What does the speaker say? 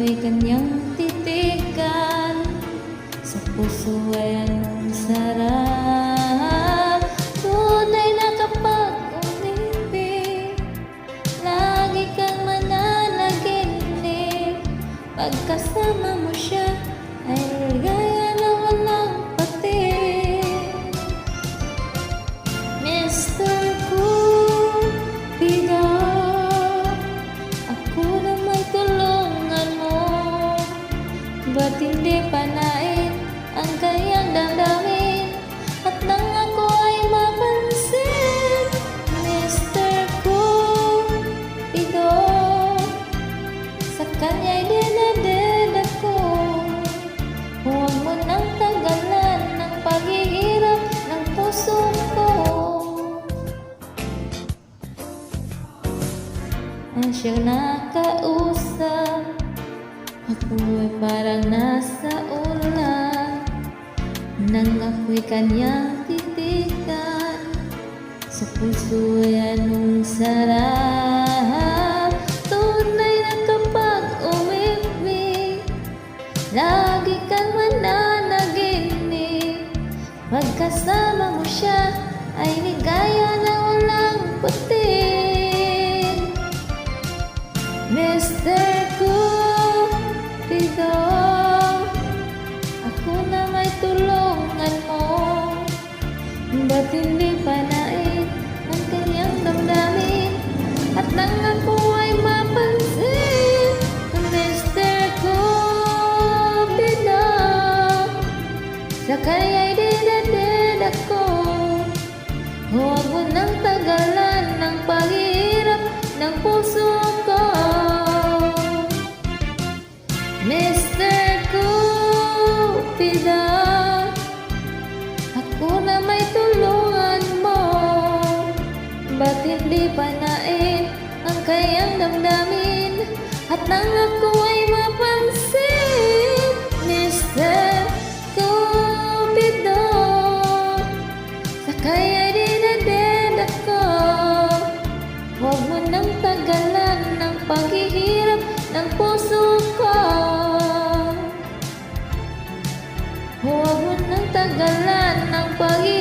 ako'y kanyang titigan, sa puso ay anong sarap. Tunay na kapag umibig, lagi kang mananaginip. Pagkasama mo siya ay ligaya na walang patir. Mr. Cupido, ako na may tulungan mo. Ba't hindi panain ang kanyang damdamin, at nang ako ay mapansin? Mr. Cupido, sa kanya'y dinaded ako. Huwag mo nang tagalan ng paghihirap ng puso ko. Ang siyang nakausap, ako ay parang nasa ulan. Nang ako'y kanyang titigan, sa puso ay anong sarap. Tunay na kapag umibig, lagi kang mananaginip. Pagkasama mo siya ay ligaya na walang putin. Mr. Cupido, ako na may tulungan mo. Ba't hindi panain ang kanyang damdamin, at nang ako ay mapansin? Mr. Cupido, sa kanya'y dinaded ako. Huwag mo nang tagalan ng paghihirap ng puso ko. Mr. Cupido, ako na may tulungan mo. Ba't hindi panain ang kanyang damdamin, at nang ako ay mapansin? Mr. Cupido, sa kanya'y dinaded ako. Huwag mo nang tagalan ng paghihirap ng puso ko. Huwag mo nang tagalan ng paghihirap